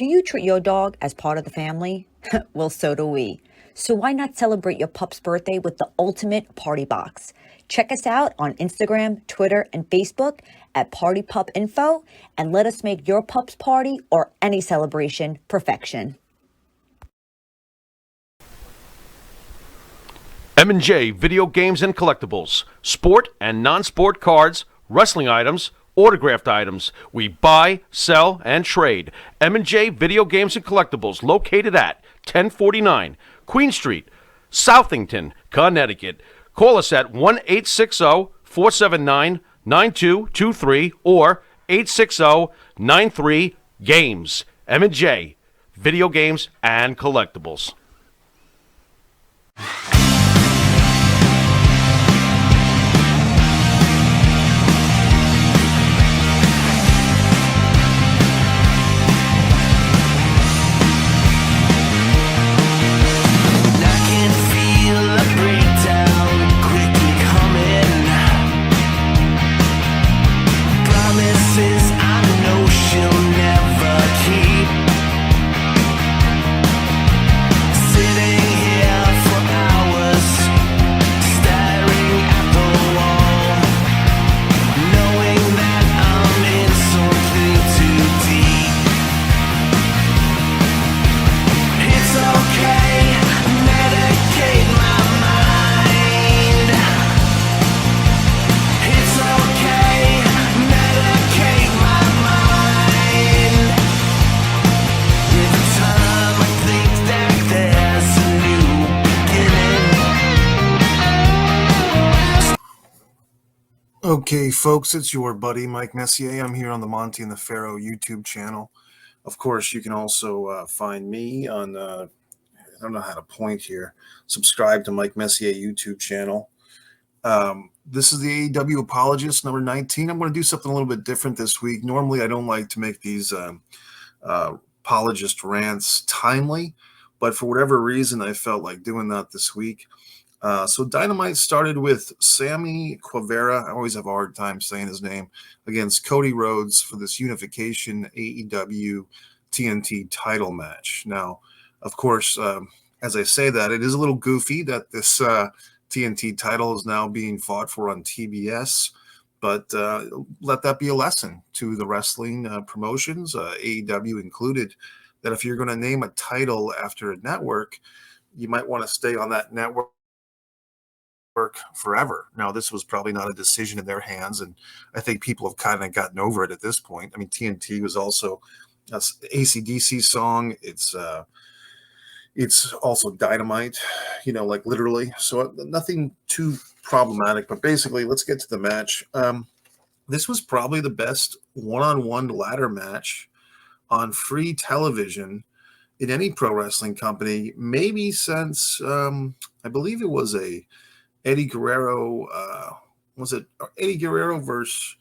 Do you treat your dog as part of the family? Well, so do we. So why not celebrate your pup's birthday with the ultimate party box? Check us out on Instagram, Twitter, and Facebook at Party Pup Info, and let us make your pup's party or any celebration perfection. M&J Video Games and Collectibles. Sport and non-sport cards, wrestling items, autographed items. We buy, sell, and trade. M&J Video Games and Collectibles, located at 1049 Queen Street, Southington, Connecticut. Call us at 1-860-479-9223 or 860-93-GAMES. M&J Video Games and Collectibles. Okay, folks, it's your buddy Mike Messier. I'm here on the Monte and the Pharaoh YouTube channel. Of course, you can also find me on, I don't know how to point here, subscribe to Mike Messier YouTube channel. This is the AEW Apologist number 19. I'm going to do something a little bit different this week. Normally, I don't like to make these Apologist rants timely, but for whatever reason, I felt like doing that this week. So Dynamite started with Sammy Guevara, I always have a hard time saying his name, against Cody Rhodes for this unification AEW TNT title match. Now, of course, as I say that, it is a little goofy that this TNT title is now being fought for on TBS, but let that be a lesson to the wrestling promotions, AEW included, that if you're going to name a title after a network, you might want to stay on that network forever. Now, this was probably not a decision in their hands, and I think people have kind of gotten over it at this point. I mean, TNT was also an AC/DC song. It's also Dynamite, like literally. So nothing too problematic, but basically, let's get to the match. This was probably the best one-on-one ladder match on free television in any pro wrestling company, maybe since I believe it was a Eddie Guerrero, was it Eddie Guerrero versus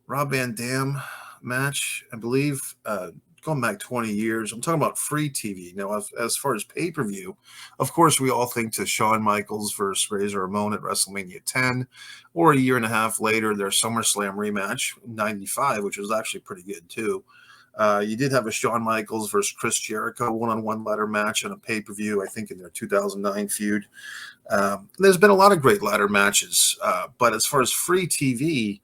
Rob Van Dam match? I believe going back 20 years. I'm talking about free TV. Now, as far as pay-per-view, of course, we all think to Shawn Michaels versus Razor Ramon at WrestleMania 10, or a year and a half later, their SummerSlam rematch, 95, which was actually pretty good, too. You did have a Shawn Michaels versus Chris Jericho one-on-one ladder match on a pay-per-view, I think in their 2009 feud. There's been a lot of great ladder matches, but as far as free TV,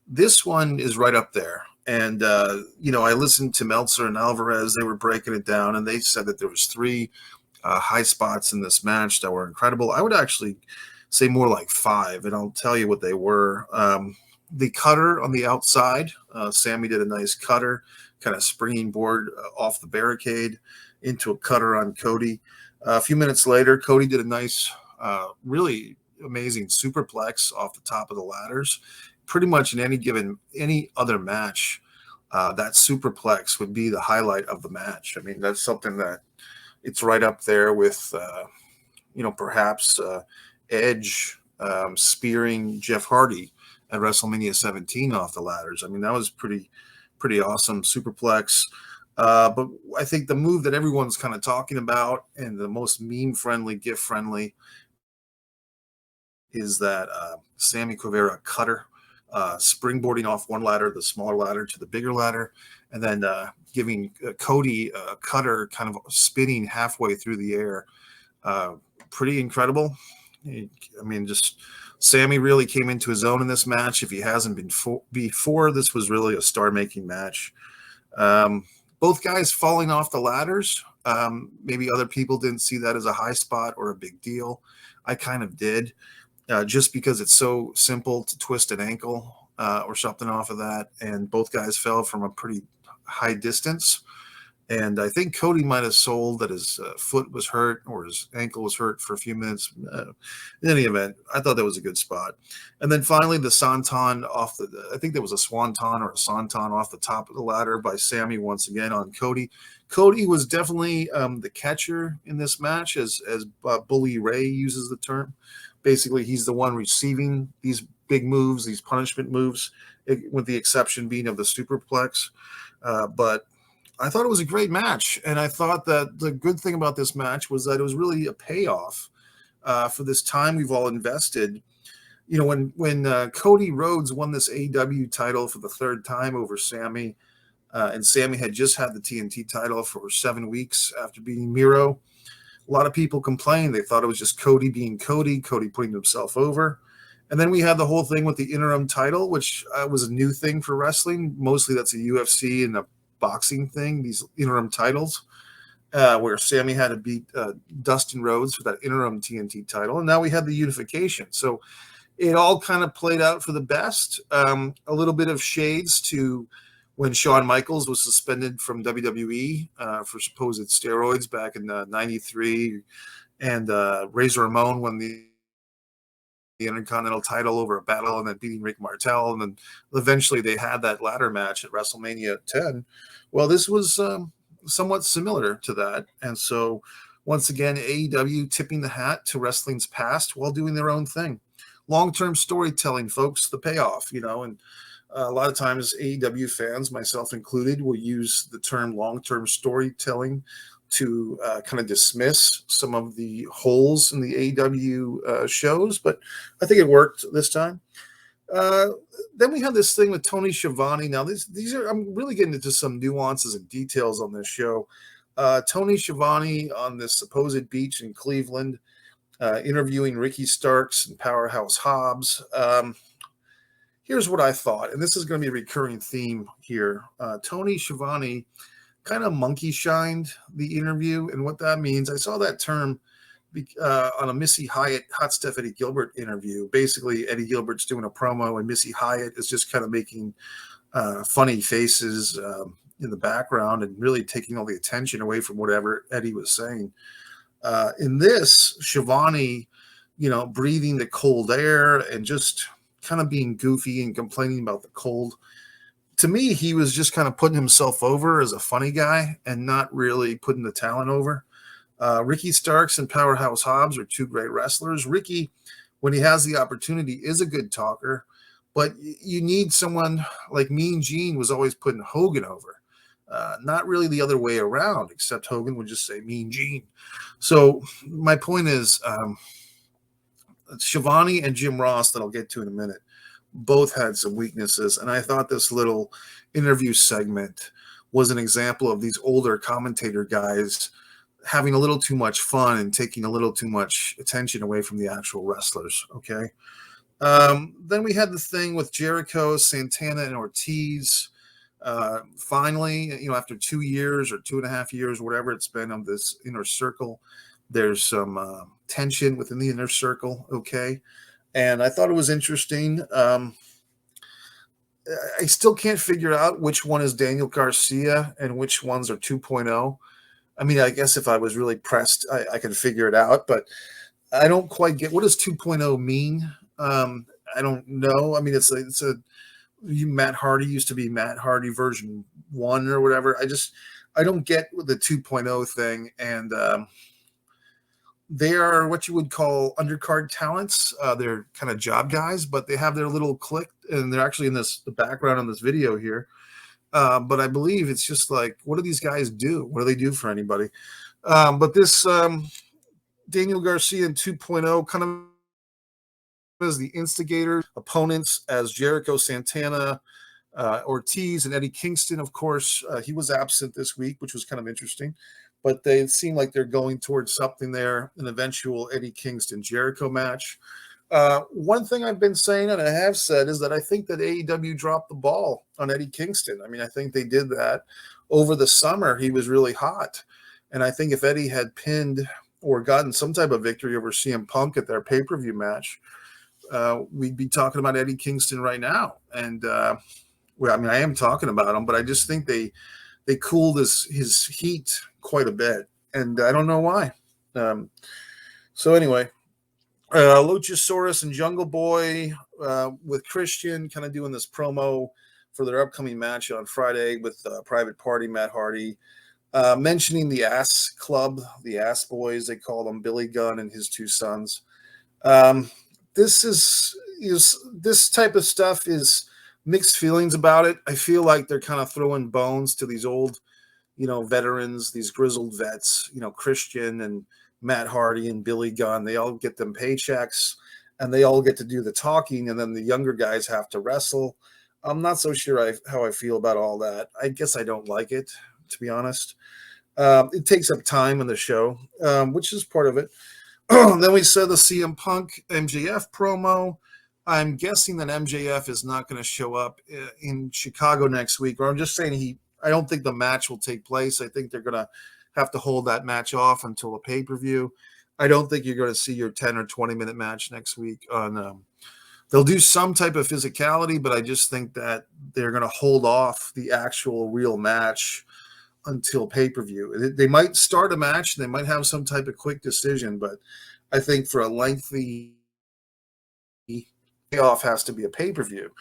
this one is right up there. And, I listened to Meltzer and Alvarez. They were breaking it down, and they said that there was three high spots in this match that were incredible. I would actually say more like five, and I'll tell you what they were. The cutter on the outside, Sammy did a nice cutter, kind of springing board off the barricade into a cutter on Cody. A few minutes later, Cody did a nice, really amazing superplex off the top of the ladders. Pretty much in any other match, that superplex would be the highlight of the match. I mean, that's something that it's right up there with, perhaps Edge spearing Jeff Hardy at WrestleMania 17 off the ladders. I mean, that was pretty awesome superplex. But I think the move that everyone's kind of talking about and the most meme-friendly, GIF-friendly is that Sammy Guevara cutter springboarding off one ladder, the smaller ladder, to the bigger ladder, and then giving Cody a cutter kind of spinning halfway through the air. Pretty incredible. I mean, just Sammy really came into his own in this match. If he hasn't been before, this was really a star-making match. Both guys falling off the ladders. Maybe other people didn't see that as a high spot or a big deal. I kind of did, just because it's so simple to twist an ankle or something off of that. And both guys fell from a pretty high distance. And I think Cody might have sold that his foot was hurt or his ankle was hurt for a few minutes. In any event, I thought that was a good spot. And then finally, the Swanton off I think there was a Swanton or a Santon off the top of the ladder by Sammy once again on Cody. Cody was definitely the catcher in this match, as Bully Ray uses the term. Basically, he's the one receiving these big moves, these punishment moves, with the exception being of the superplex. But I thought it was a great match, and I thought that the good thing about this match was that it was really a payoff for this time we've all invested. You know, when Cody Rhodes won this AEW title for the third time over Sammy, and Sammy had just had the TNT title for 7 weeks after beating Miro, a lot of people complained. They thought it was just Cody being Cody putting himself over. And then we had the whole thing with the interim title, which was a new thing for wrestling. Mostly that's a UFC and a boxing thing, these interim titles, where Sammy had to beat Dustin Rhodes for that interim TNT title. And now we had the unification. So it all kind of played out for the best. A little bit of shades to when Shawn Michaels was suspended from WWE for supposed steroids back in '93, and Razor Ramon won the Intercontinental title over a battle and then beating Rick Martel. And then eventually they had that ladder match at WrestleMania 10. Well, this was somewhat similar to that. And so once again, AEW tipping the hat to wrestling's past while doing their own thing. Long-term storytelling, folks, the payoff, you know, and a lot of times AEW fans, myself included, will use the term long-term storytelling to kind of dismiss some of the holes in the AEW shows, but I think it worked this time. Then we have this thing with Tony Schiavone. Now, these are, I'm really getting into some nuances and details on this show. Tony Schiavone on this supposed beach in Cleveland, interviewing Ricky Starks and Powerhouse Hobbs. Here's what I thought, and this is going to be a recurring theme here. Tony Schiavone kind of monkey shined the interview, and what that means, I saw that term on a Missy Hyatt Hot Stuff Eddie Gilbert interview. Basically, Eddie Gilbert's doing a promo, and Missy Hyatt is just kind of making funny faces in the background and really taking all the attention away from whatever Eddie was saying. In this, Schiavone, you know, breathing the cold air and just kind of being goofy and complaining about the cold. To me, he was just kind of putting himself over as a funny guy and not really putting the talent over. Ricky Starks and Powerhouse Hobbs are two great wrestlers. Ricky, when he has the opportunity, is a good talker, but you need someone like Mean Gene was always putting Hogan over. Not really the other way around, except Hogan would just say Mean Gene. So my point is, Schiavone and Jim Ross, that I'll get to in a minute, both had some weaknesses, and I thought this little interview segment was an example of these older commentator guys having a little too much fun and taking a little too much attention away from the actual wrestlers. Okay. Then we had the thing with Jericho, Santana, and Ortiz. Finally, you know, after 2 years or 2.5 years, whatever it's been of this inner circle, there's some tension within the inner circle. Okay. And I thought it was interesting. I still can't figure out which one is Daniel Garcia and which ones are 2.0. I mean, I guess if I was really pressed, I could figure it out, but I don't quite get, what does 2.0 mean? I don't know. I mean, Matt Hardy used to be Matt Hardy version 1 or whatever. I don't get the 2.0 thing. And they are what you would call undercard talents. They're kind of job guys, but they have their little clique, and they're actually in the background on this video here. But I believe it's just like, what do these guys do? What do they do for anybody? But this Daniel Garcia in 2.0 kind of as the instigator, opponents as Jericho, Santana, Ortiz, and Eddie Kingston. Of course, he was absent this week, which was kind of interesting. But they seem like they're going towards something there, an eventual Eddie Kingston Jericho match. One thing I've been saying, and I have said, is that I think that AEW dropped the ball on Eddie Kingston. I mean, I think they did that over the summer. He was really hot. And I think if Eddie had pinned or gotten some type of victory over CM Punk at their pay-per-view match, we'd be talking about Eddie Kingston right now. And, well, I mean, I am talking about him, but I just think they cooled his heat quite a bit. And I don't know why. So anyway, Luchasaurus and Jungle Boy with Christian kind of doing this promo for their upcoming match on Friday with Private Party, Matt Hardy, mentioning the Ass Club, the Ass Boys, they call them, Billy Gunn and his two sons. This type of stuff is mixed feelings about it. I feel like they're kind of throwing bones to these old, veterans, these grizzled vets, Christian and Matt Hardy and Billy Gunn. They all get them paychecks and they all get to do the talking, and then the younger guys have to wrestle. I'm not so sure how I feel about all that. I guess I don't like it, to be honest. It takes up time in the show, which is part of it. Then we saw the CM Punk MJF promo. I'm guessing that MJF is not going to show up in Chicago next week, or I'm just saying I don't think the match will take place. I think they're going to have to hold that match off until a pay-per-view. I don't think you're going to see your 10 or 20-minute match next week. They'll do some type of physicality, but I just think that they're going to hold off the actual real match until pay-per-view. They might start a match, and they might have some type of quick decision, but I think for a lengthy payoff has to be a pay-per-view.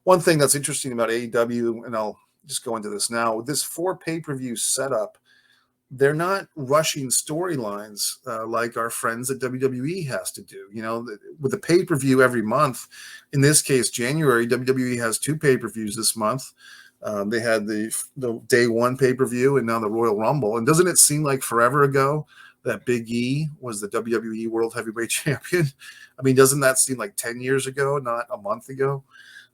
One thing that's interesting about AEW, and I'll just go into this now, with this 4 pay-per-view setup, they're not rushing storylines like our friends at WWE has to do. With the pay-per-view every month, in this case, January, WWE has 2 pay-per-views this month. They had the day 1 pay-per-view and now the Royal Rumble. And doesn't it seem like forever ago that Big E was the WWE World Heavyweight Champion? I mean, doesn't that seem like 10 years ago, not a month ago,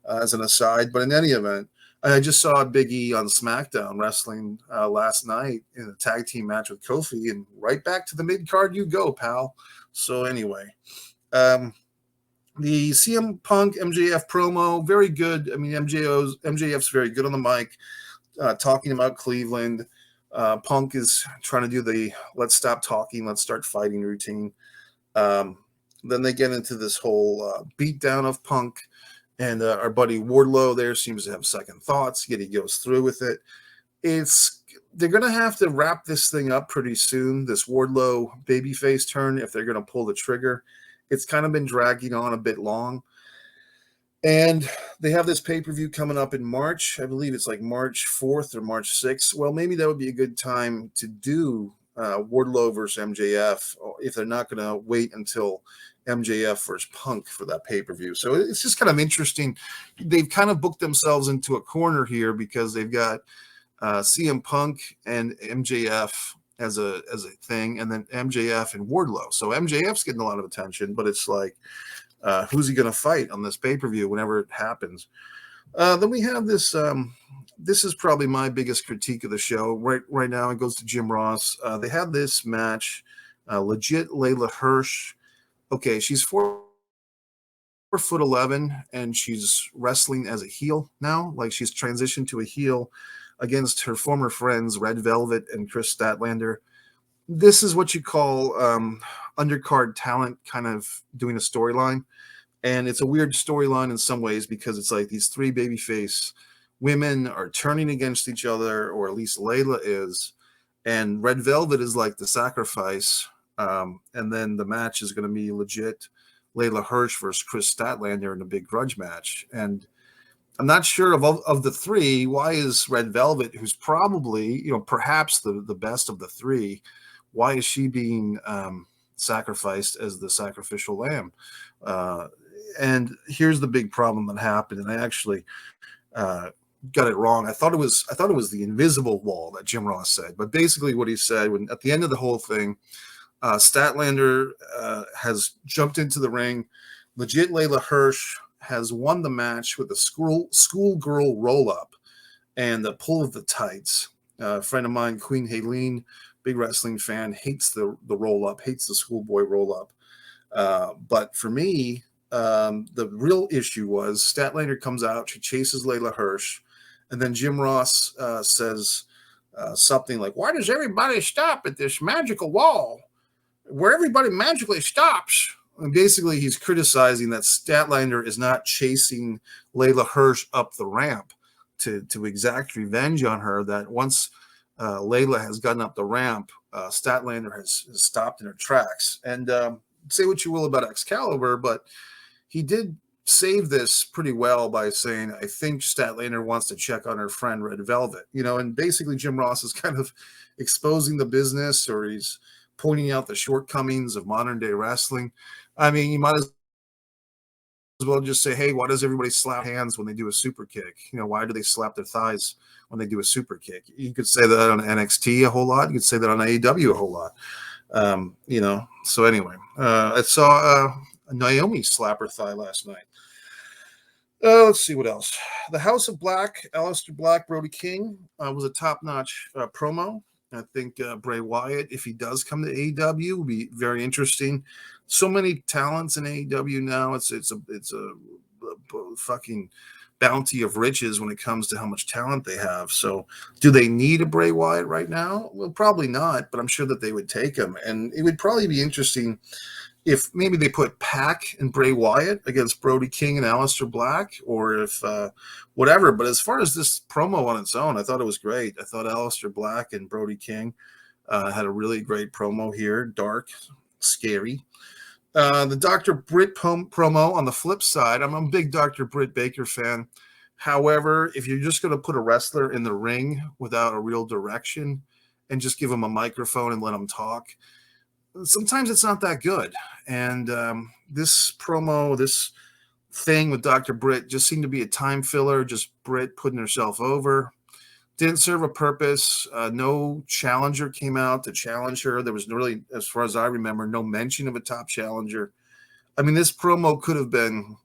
as an aside? But in any event, I just saw Big E on SmackDown wrestling last night in a tag team match with Kofi, and right back to the mid-card you go, pal. So anyway, the CM Punk MJF promo, very good. I mean, MJF's very good on the mic, talking about Cleveland. Punk is trying to do the let's stop talking, let's start fighting routine. Then they get into this whole beatdown of Punk. And our buddy Wardlow there seems to have second thoughts, yet he goes through with it. They're going to have to wrap this thing up pretty soon, this Wardlow babyface turn, if they're going to pull the trigger. It's kind of been dragging on a bit long. And they have this pay-per-view coming up in March. I believe it's like March 4th or March 6th. Well, maybe that would be a good time to do Wardlow versus MJF if they're not going to wait until MJF versus Punk for that pay-per-view. So it's just kind of interesting. They've kind of booked themselves into a corner here because they've got CM Punk and MJF as a thing, and then MJF and Wardlow. So MJF's getting a lot of attention, but it's like, who's he going to fight on this pay-per-view whenever it happens? Then we have this. This is probably my biggest critique of the show right now. It goes to Jim Ross. They had this match, legit Layla Hirsch. Okay, she's 4'11", and she's wrestling as a heel now. Like, she's transitioned to a heel against her former friends Red Velvet and Chris Statlander. This is what you call undercard talent kind of doing a storyline. And it's a weird storyline in some ways because it's like these 3 babyface women are turning against each other, or at least Layla is. And Red Velvet is like the sacrifice. And then the match is going to be legit Layla Hirsch versus Chris Statlander in a big grudge match. And I'm not sure of the 3, why is Red Velvet, who's probably, perhaps the best of the 3, why is she being sacrificed as the sacrificial lamb? And here's the big problem that happened. And I actually got it wrong. I thought it was the invisible wall that Jim Ross said, but basically what he said when at the end of the whole thing, Statlander has jumped into the ring legit Layla Hirsch has won the match with a schoolgirl roll-up and the pull of the tights. A friend of mine, Queen Haleen, big wrestling fan, hates the roll-up, hates the schoolboy roll-up. But for me, the real issue was Statlander comes out, she chases Layla Hirsch, and then Jim Ross says something like, "Why does everybody stop at this magical wall where everybody magically stops?" And basically, he's criticizing that Statlander is not chasing Layla Hirsch up the ramp to exact revenge on her. That once Layla has gotten up the ramp, Statlander has stopped in her tracks. And say what you will about Excalibur, but he did save this pretty well by saying, "I think Statlander wants to check on her friend Red Velvet." And basically Jim Ross is kind of exposing the business, or he's pointing out the shortcomings of modern day wrestling. I mean, you might as well just say, "Hey, why does everybody slap hands when they do a super kick? Why do they slap their thighs when they do a super kick?" You could say that on NXT a whole lot. You could say that on AEW a whole lot. So anyway, I saw Naomi slap her thigh last night. Let's see what else. The House of Black, Aleister Black, Brody King was a top-notch promo. I think Bray Wyatt, if he does come to AEW, will be very interesting. So many talents in AEW now. It's a fucking bounty of riches when it comes to how much talent they have. So do they need a Bray Wyatt right now? Well, probably not, but I'm sure that they would take him. And it would probably be interesting if maybe they put Pac and Bray Wyatt against Brody King and Aleister Black, or if whatever. But as far as this promo on its own, I thought it was great. I thought Aleister Black and Brody King had a really great promo here. Dark, scary. The Dr. Britt promo on the flip side, I'm a big Dr. Britt Baker fan. However, if you're just going to put a wrestler in the ring without a real direction and just give him a microphone and let him talk, sometimes it's not that good. And this promo, this thing with Dr. Britt just seemed to be a time filler, just Britt putting herself over. Didn't serve a purpose. No challenger came out to challenge her. There was really, as far as I remember, no mention of a top challenger. I mean, this promo could have been,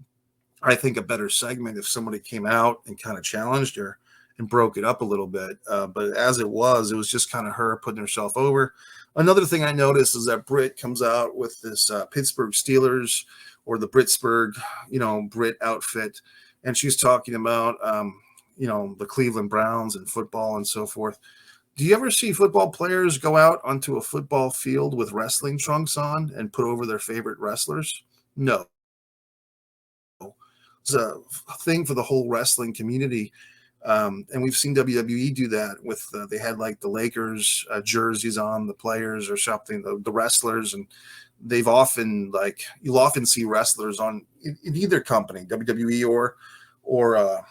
I think, a better segment if somebody came out and kind of challenged her and broke it up a little bit. But as it was just kind of her putting herself over. Another thing I noticed is that Britt comes out with this Pittsburgh Steelers, or the Britsburg, Brit outfit. And she's talking about, the Cleveland Browns and football and so forth. Do you ever see football players go out onto a football field with wrestling trunks on and put over their favorite wrestlers? No. It's a thing for the whole wrestling community. And we've seen WWE do that with, they had like the Lakers jerseys on the players or something, the wrestlers. And they've often, you'll often see wrestlers on in either company, WWE or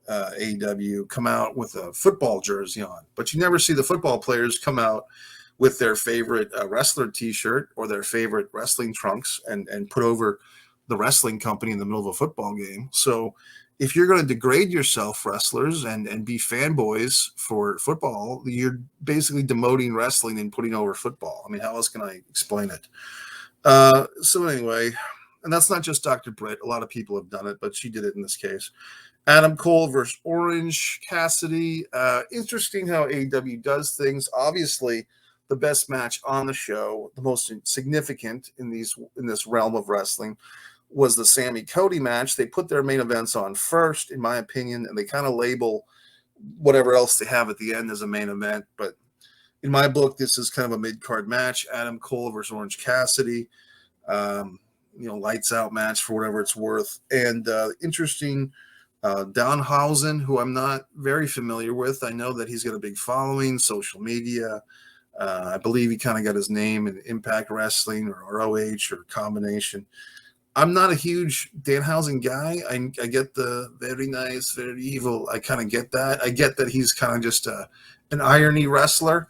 AEW, come out with a football jersey on, but you never see the football players come out with their favorite wrestler t-shirt or their favorite wrestling trunks and put over the wrestling company in the middle of a football game. So if you're going to degrade yourself, wrestlers, and be fanboys for football, you're basically demoting wrestling and putting over football. I mean, how else can I explain it? So anyway, and that's not just Dr. Britt. A lot of people have done it, but she did it in this case. Adam Cole versus Orange Cassidy. Interesting how AEW does things. Obviously, the best match on the show, the most significant in this realm of wrestling, was the Sammy Cody match. They put their main events on first, in my opinion, and they kind of label whatever else they have at the end as a main event. But in my book, this is kind of a mid-card match. Adam Cole versus Orange Cassidy. Lights out match for whatever it's worth. And interesting, Danhausen, who I'm not very familiar with. I know that he's got a big following, social media. I believe he kind of got his name in Impact Wrestling or ROH or combination. I'm not a huge Danhausen guy. I get the very nice, very evil. I kind of get that. I get that he's kind of just an irony wrestler.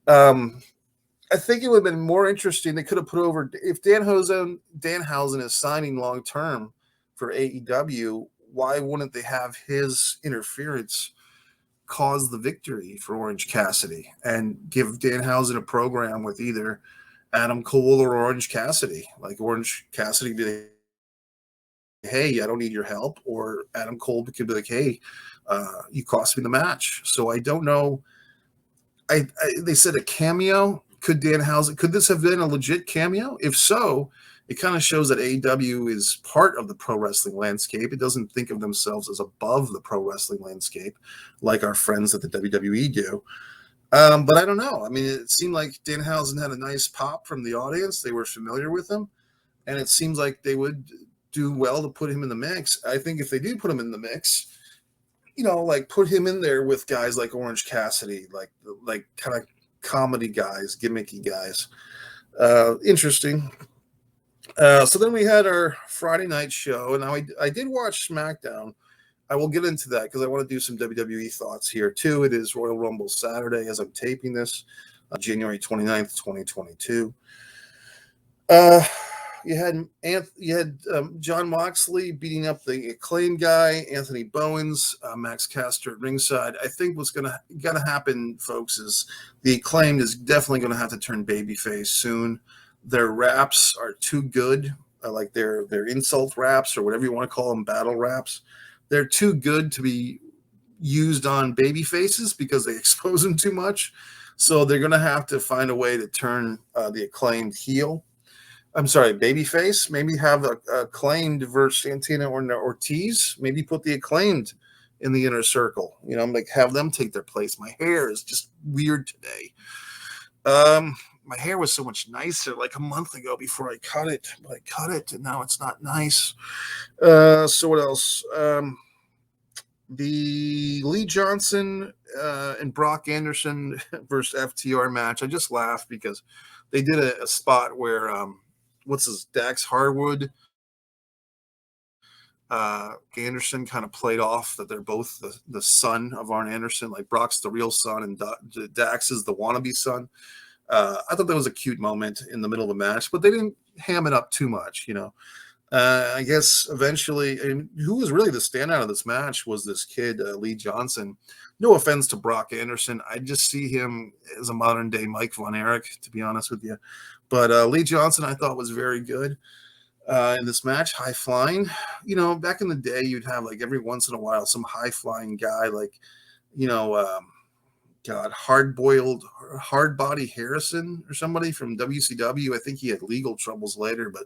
I think it would have been more interesting. They could have put over, if Danhausen is signing long term for AEW, why wouldn't they have his interference cause the victory for Orange Cassidy and give Danhausen a program with either Adam Cole or Orange Cassidy? Like Orange Cassidy hey, I don't need your help, or Adam Cole could be like, hey, you cost me the match. So I don't know. They said a cameo. Could Danhausen, could this have been a legit cameo? If so, it kind of shows that AEW is part of the pro wrestling landscape. It doesn't think of themselves as above the pro wrestling landscape like our friends at the WWE do. But I don't know. I mean, it seemed like Danhausen had a nice pop from the audience. They were familiar with him, and it seems like they would do well to put him in the mix. I think if they do put him in the mix, like put him in there with guys like Orange Cassidy, like kind of comedy guys, gimmicky guys. Interesting. So then we had our Friday night show, and now I did watch SmackDown. I will get into that because I want to do some WWE thoughts here too. It is Royal Rumble Saturday as I'm taping this, January 29th, 2022. You had John Moxley beating up the Acclaim guy, Anthony Bowens, Max Caster at ringside. I think what's gonna happen, folks, is the Acclaim is definitely gonna have to turn babyface soon. Their raps are too good, like their insult raps or whatever you want to call them, battle raps. They're too good to be used on baby faces because they expose them too much. So they're gonna have to find a way to turn the Acclaimed heel. I'm sorry, babyface. Maybe have Acclaimed versus Santana or Ortiz. Maybe put the Acclaimed in the inner circle. Like have them take their place. My hair is just weird today. My hair was so much nicer like a month ago before I cut it, but I cut it and now it's not nice. So what else? The Lee Johnson and Brock Anderson versus FTR match. I just laughed because they did a spot where Dax Harwood, Anderson kind of played off that they're both the son of Arn Anderson, like Brock's the real son and Dax is the wannabe son. I thought that was a cute moment in the middle of the match, but they didn't ham it up too much, I guess eventually, and who was really the standout of this match was this kid, Lee Johnson. No offense to Brock Anderson. I just see him as a modern day Mike Von Erich, to be honest with you. But Lee Johnson, I thought was very good in this match, high flying. Back in the day, you'd have like every once in a while some high flying guy, like, hard body Harrison or somebody from WCW. I think he had legal troubles later, but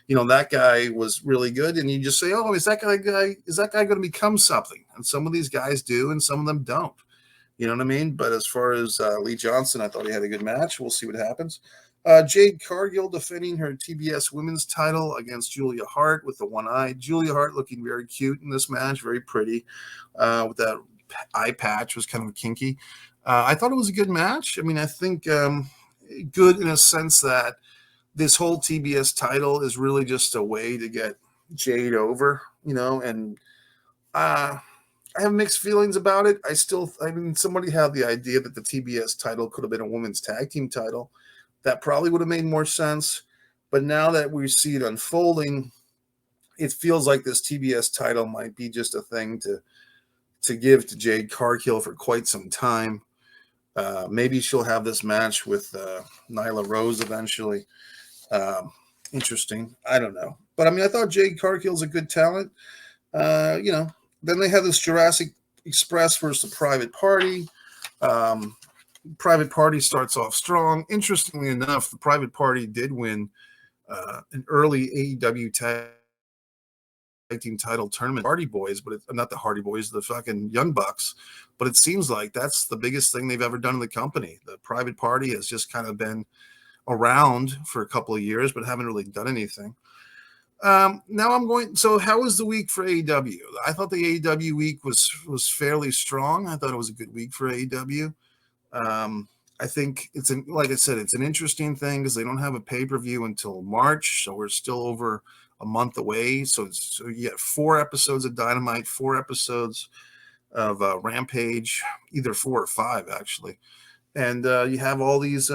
that guy was really good. And you just say, oh, is that guy going to become something? And some of these guys do, and some of them don't. You know what I mean? But as far as Lee Johnson, I thought he had a good match. We'll see what happens. Jade Cargill defending her TBS women's title against Julia Hart with the one eye. Julia Hart looking very cute in this match, very pretty with that eye patch, was kind of kinky. I thought it was a good match. I mean, I think good in a sense that this whole TBS title is really just a way to get Jade over, and I have mixed feelings about it. Somebody had the idea that the TBS title could have been a women's tag team title. That probably would have made more sense. But now that we see it unfolding, it feels like this TBS title might be just a thing to give to Jade Cargill for quite some time. Maybe she'll have this match with Nyla Rose eventually. Interesting. I don't know. But I thought Jade Cargill's a good talent. Then they have this Jurassic Express versus the Private Party. Private Party starts off strong. Interestingly enough, the Private Party did win an early AEW tag team title tournament. Hardy Boys, but not the Hardy Boys, the fucking Young Bucks. But it seems like that's the biggest thing they've ever done in the company. The Private Party has just kind of been around for a couple of years, but haven't really done anything. So how was the week for AEW? I thought the AEW week was fairly strong. I thought it was a good week for AEW. I think like I said, it's an interesting thing because they don't have a pay-per-view until March, so we're still over a month away. So you get 4 episodes of Dynamite, 4 episodes of Rampage, either 4 or 5 actually, and you have all these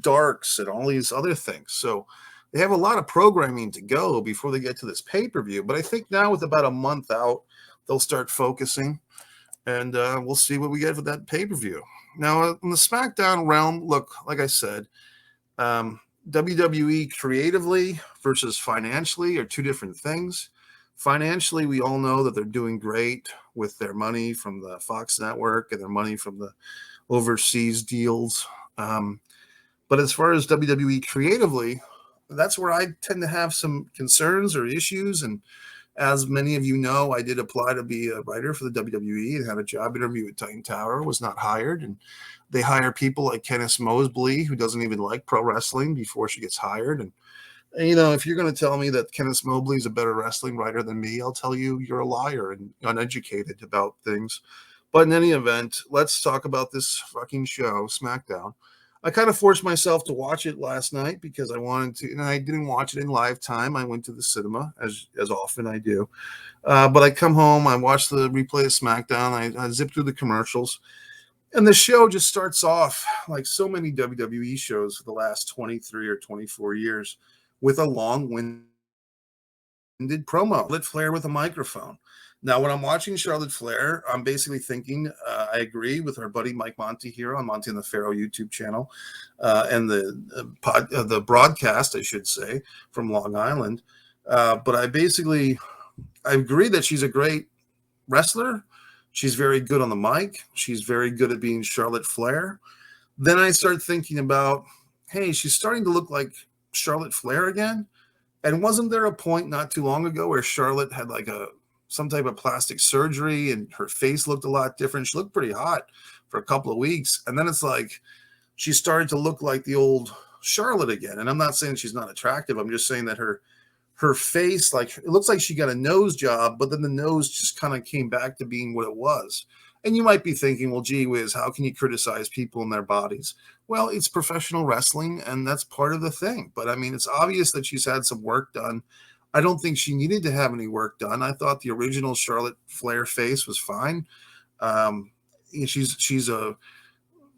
darks and all these other things. So they have a lot of programming to go before they get to this pay-per-view. But I think now with about a month out, they'll start focusing, and we'll see what we get for that pay-per-view. Now, in the SmackDown realm, look, like I said, WWE creatively versus financially are two different things. Financially, we all know that they're doing great with their money from the Fox network and their money from the overseas deals. But as far as WWE creatively, that's where I tend to have some concerns or issues. And as many of you know, I did apply to be a writer for the WWE and had a job interview at Titan Tower, was not hired. And they hire people like Kenneth Mosley, who doesn't even like pro wrestling, before she gets hired. And if you're going to tell me that Kenneth Mobley is a better wrestling writer than me, I'll tell you you're a liar and uneducated about things. But in any event, let's talk about this fucking show, SmackDown. I kind of forced myself to watch it last night because I wanted to, and I didn't watch it in live time. I went to the cinema, as often I do. But I come home, I watch the replay of SmackDown, I zip through the commercials, and the show just starts off like so many WWE shows for the last 23 or 24 years with a long-winded promo. Charlotte Flair with a microphone. Now, when I'm watching Charlotte Flair, I'm basically thinking, I agree with our buddy Mike Monte here on Monte and the Pharaoh YouTube channel, and the broadcast, I should say, from Long Island. But I agree that she's a great wrestler. She's very good on the mic. She's very good at being Charlotte Flair. Then I start thinking about, hey, she's starting to look like Charlotte Flair again. And wasn't there a point not too long ago where Charlotte had like some type of plastic surgery and her face looked a lot different? She looked pretty hot for a couple of weeks. And then it's like she started to look like the old Charlotte again. And I'm not saying she's not attractive. I'm just saying that her face, like, it looks like she got a nose job, but then the nose just kind of came back to being what it was. And you might be thinking, well, gee whiz, how can you criticize people and their bodies? Well, it's professional wrestling, and that's part of the thing. But, I mean, it's obvious that she's had some work done. I don't think she needed to have any work done. I thought the original Charlotte Flair face was fine. She's a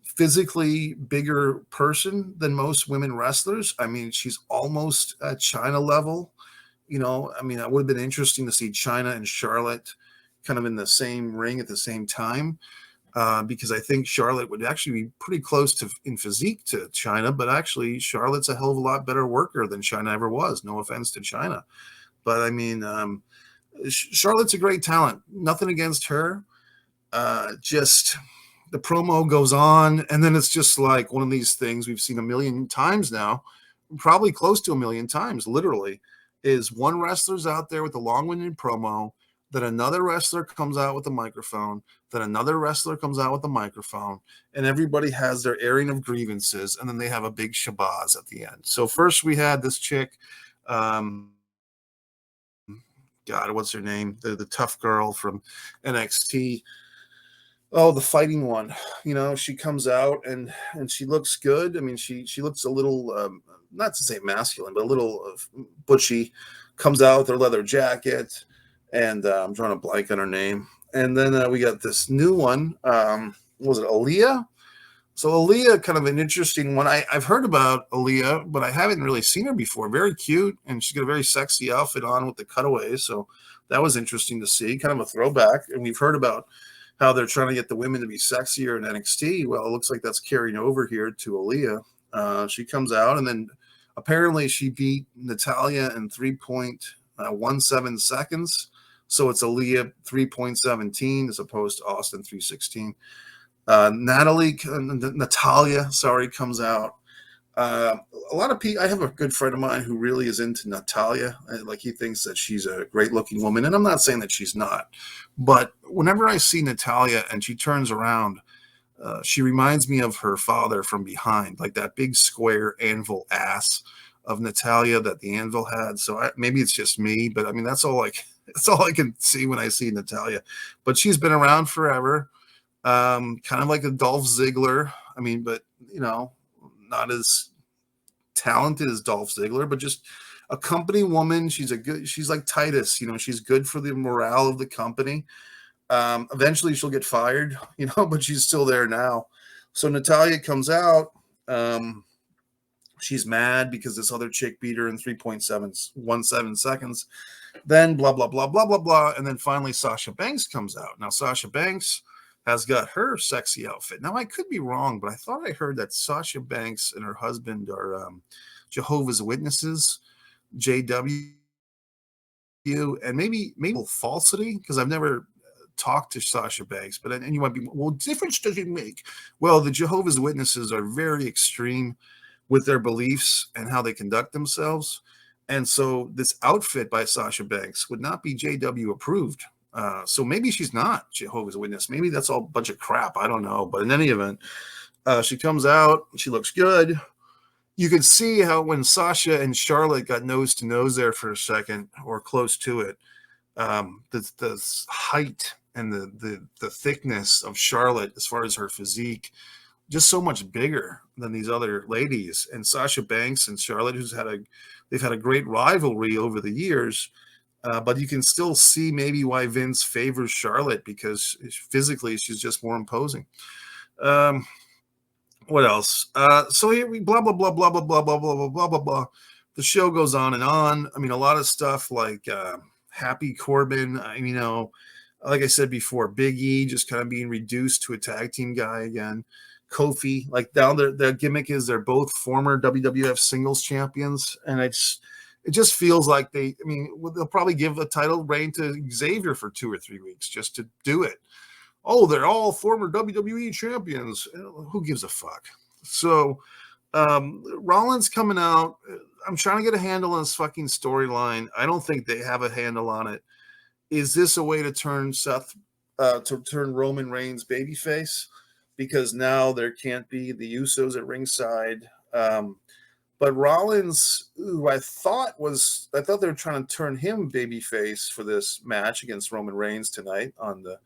physically bigger person than most women wrestlers. I mean, she's almost at China level. It would have been interesting to see China and Charlotte kind of in the same ring at the same time, because I think Charlotte would actually be pretty close in physique to China, but actually Charlotte's a hell of a lot better worker than China ever was. No offense to China. But I mean, Charlotte's a great talent. Nothing against her. Just the promo goes on, and then it's just like one of these things we've seen a million times now, probably close to a million times, literally, is one wrestler's out there with a long-winded promo, then another wrestler comes out with a microphone, then another wrestler comes out with a microphone, and everybody has their airing of grievances, and then they have a big shabazz at the end. So first we had this chick, God, what's her name? The tough girl from NXT. Oh, the fighting one. She comes out and she looks good. I mean, she looks a little, not to say masculine, but a little butchy. Comes out with her leather jacket, and I'm drawing a blank on her name. And then we got this new one. Was it Aaliyah? So Aaliyah, kind of an interesting one. I've heard about Aaliyah, but I haven't really seen her before. Very cute, and she's got a very sexy outfit on with the cutaways. So that was interesting to see, kind of a throwback. And we've heard about how they're trying to get the women to be sexier in NXT. Well, it looks like that's carrying over here to Aaliyah. She comes out, and then apparently she beat Natalya in 3.17 seconds. So it's Aaliyah 3.17 as opposed to Austin 3.16. Natalya comes out. A lot of people, I have a good friend of mine who really is into Natalya. Like, he thinks that she's a great looking woman. And I'm not saying that she's not, but whenever I see Natalya and she turns around, she reminds me of her father from behind, like that big square anvil ass of Natalya that the Anvil had. So maybe it's just me, but I mean, that's all I can see when I see Natalya. But she's been around forever, kind of like a Dolph Ziggler. I mean, but not as talented as Dolph Ziggler, but just a company woman. She's like Titus. She's good for the morale of the company. Eventually she'll get fired, but she's still there now. So Natalya comes out. She's mad because this other chick beat her in 3.717 seconds. Then blah, blah, blah, blah, blah, blah. And then finally Sasha Banks comes out. Now Sasha Banks has got her sexy outfit. Now I could be wrong, but I thought I heard that Sasha Banks and her husband are Jehovah's Witnesses, JW, and maybe falsity, because I've never talked to Sasha Banks, but and you might be, well, difference does it make? Well, the Jehovah's Witnesses are very extreme with their beliefs and how they conduct themselves. And so this outfit by Sasha Banks would not be JW approved. So maybe she's not Jehovah's Witness. Maybe that's all a bunch of crap. I don't know. But in any event, she comes out. She looks good. You could see how when Sasha and Charlotte got nose to nose there for a second, or close to it, the height and the thickness of Charlotte as far as her physique, just so much bigger than these other ladies. And Sasha Banks and Charlotte, they've had a great rivalry over the years, but you can still see maybe why Vince favors Charlotte, because physically she's just more imposing. What else? So here we blah blah blah blah blah blah blah blah blah blah blah. The show goes on and on. I mean, a lot of stuff like Happy Corbin. Like I said before, Big E just kind of being reduced to a tag team guy again. Kofi, like down their gimmick is they're both former WWF singles champions, and it just feels like they'll probably give a title reign to Xavier for 2 or 3 weeks just to do it. Oh, they're all former WWE champions. Who gives a fuck? So Rollins coming out. I'm trying to get a handle on this fucking storyline. I don't think they have a handle on it. Is this a way to turn Roman Reigns babyface? Because now there can't be the Usos at ringside. But Rollins, who I thought they were trying to turn him babyface for this match against Roman Reigns tonight on the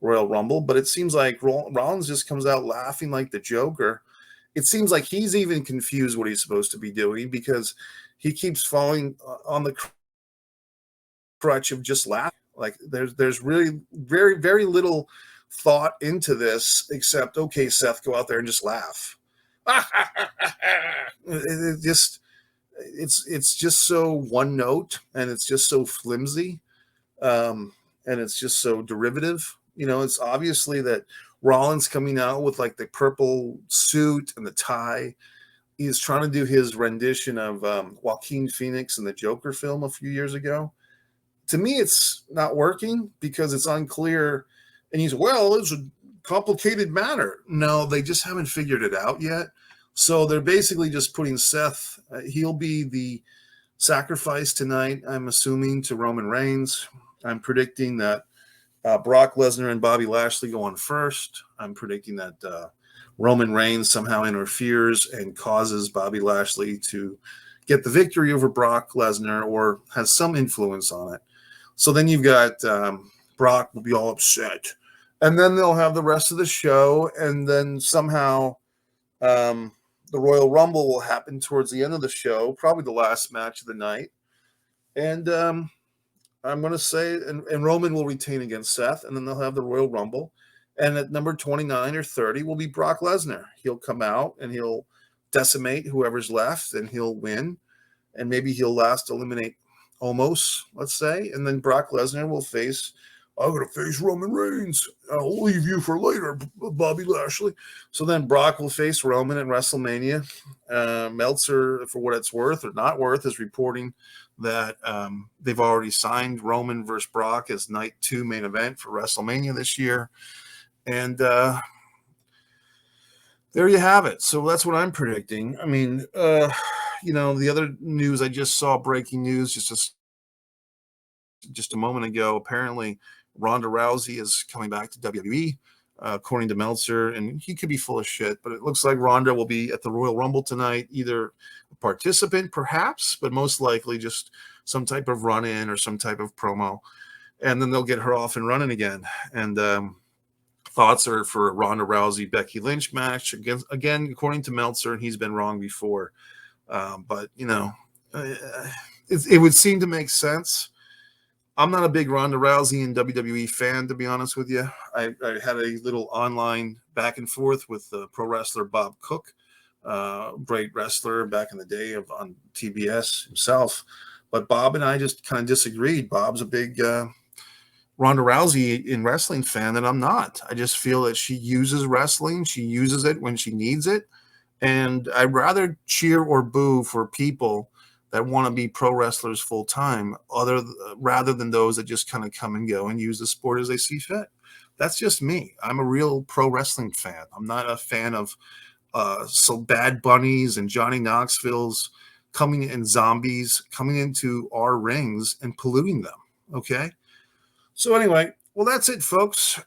Royal Rumble, but it seems like Rollins just comes out laughing like the Joker. It seems like he's even confused what he's supposed to be doing, because he keeps falling on the crutch of just laughing. Like there's really very, very little thought into this, except, okay, Seth, go out there and just laugh. It's just so one note, and it's just so flimsy, and it's just so derivative. It's obviously that Rollins coming out with like the purple suit and the tie. He's trying to do his rendition of Joaquin Phoenix in the Joker film a few years ago. To me, it's not working because it's unclear. And it's a complicated matter. No, they just haven't figured it out yet. So they're basically just putting Seth. He'll be the sacrifice tonight, I'm assuming, to Roman Reigns. I'm predicting that Brock Lesnar and Bobby Lashley go on first. I'm predicting that Roman Reigns somehow interferes and causes Bobby Lashley to get the victory over Brock Lesnar, or has some influence on it. So then you've got Brock will be all upset. And then they'll have the rest of the show, and then somehow the Royal Rumble will happen towards the end of the show, probably the last match of the night. And I'm going to say, and Roman will retain against Seth, and then they'll have the Royal Rumble. And at number 29 or 30 will be Brock Lesnar. He'll come out and he'll decimate whoever's left, and he'll win. And maybe he'll last eliminate Omos, let's say. And then Brock Lesnar will face, I'm going to face Roman Reigns. I'll leave you for later, Bobby Lashley. So then Brock will face Roman at WrestleMania. Meltzer, for what it's worth or not worth, is reporting that they've already signed Roman versus Brock as night 2 main event for WrestleMania this year. And there you have it. So that's what I'm predicting. I mean, the other news I just saw, breaking news just a moment ago, apparently Ronda Rousey is coming back to WWE, according to Meltzer, and he could be full of shit, but it looks like Ronda will be at the Royal Rumble tonight, either a participant perhaps, but most likely just some type of run-in or some type of promo, and then they'll get her off and running again. And thoughts are for a Ronda Rousey Becky Lynch match again, according to Meltzer, and he's been wrong before, but it would seem to make sense. I'm not a big Ronda Rousey and WWE fan, to be honest with you. I had a little online back and forth with pro wrestler Bob Cook, great wrestler back in the day on TBS himself. But Bob and I just kind of disagreed. Bob's a big Ronda Rousey in wrestling fan, and I'm not. I just feel that she uses wrestling. She uses it when she needs it. And I'd rather cheer or boo for people that want to be pro wrestlers full time, rather than those that just kind of come and go and use the sport as they see fit. That's just me. I'm a real pro wrestling fan. I'm not a fan of so Bad Bunnies and Johnny Knoxville's coming in, zombies coming into our rings and polluting them. Okay. So anyway, well, that's it, folks.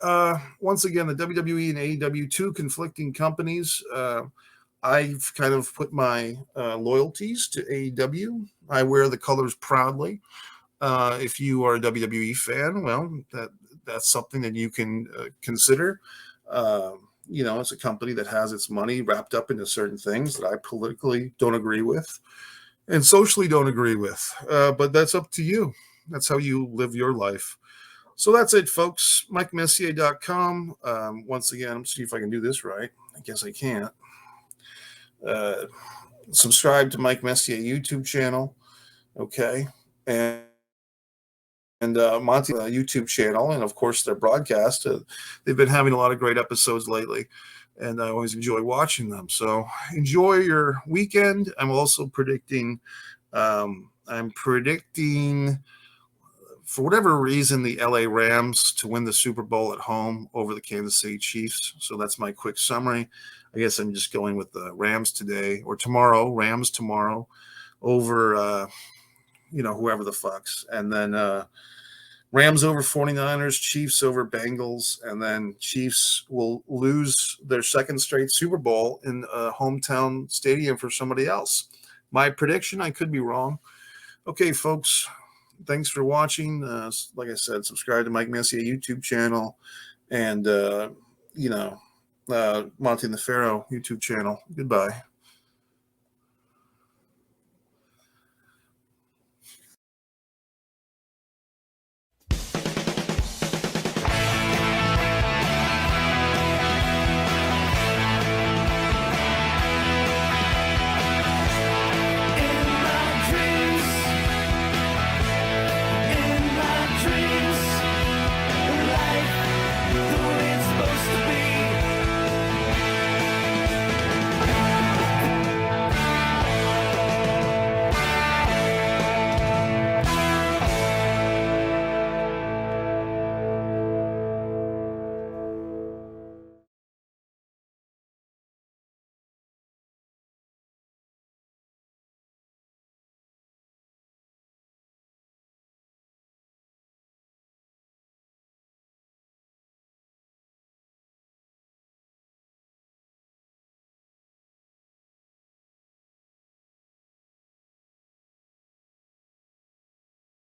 Once again, the WWE and AEW, two conflicting companies. I've kind of put my loyalties to AEW. I wear the colors proudly. If you are a WWE fan, well, that's something that you can consider. It's a company that has its money wrapped up into certain things that I politically don't agree with and socially don't agree with. But that's up to you. That's how you live your life. So that's it, folks. MikeMessier.com. Once again, see if I can do this right. I guess I can't. Subscribe to Mike Messier YouTube channel. Okay. And Monte YouTube channel, and of course their broadcast. They've been having a lot of great episodes lately, and I always enjoy watching them. So enjoy your weekend. I'm also predicting. For whatever reason, the LA Rams to win the Super Bowl at home over the Kansas City Chiefs. So that's my quick summary. I guess I'm just going with the Rams today or tomorrow. Rams tomorrow over whoever the fucks, and then Rams over 49ers, Chiefs over Bengals, and then Chiefs will lose their second straight Super Bowl in a hometown stadium for somebody else. My prediction, I could be wrong. Okay, folks, thanks for watching. Like I said, subscribe to Mike Messier YouTube channel and, Monte and the Pharaoh YouTube channel. Goodbye.